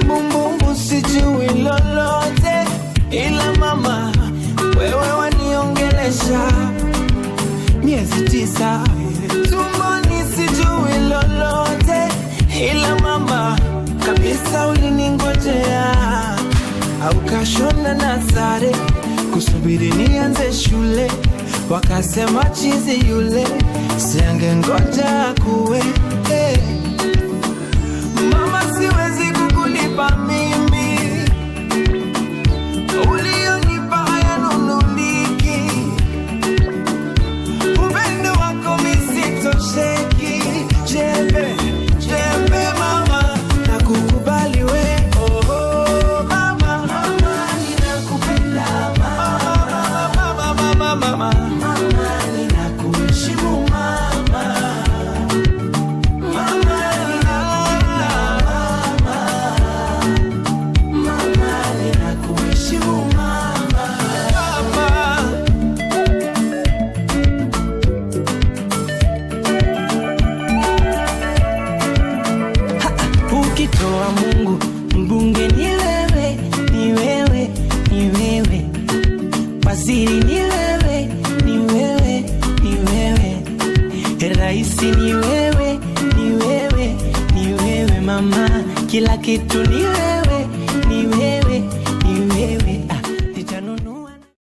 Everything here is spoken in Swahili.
Bumbumbu sijui lolote, ila mama wewe waniongelesha. Miezi 9 tumboni sijui lolote, ila mama kabisa uliningojea. Au kashona na sare kusubiri nianze shule, wakasema chizi yule siangengoja kuwe. Mama siwezi kukulipa mimi, ulionipa hayanunuliki. Upendo wako misitosheki. Jembe, jembe mama, nakukubali we. Oh mama, mama ninakupenda mama. Mama, mama, mama ninakuheshimu mama. Ukitoa Mungu mbunge ni wewe, ni wewe, ni wewe. Waziri ni wewe, ni wewe, ni wewe. Raisi ni wewe, ni wewe, ni wewe mama. Kila kitu ni wewe.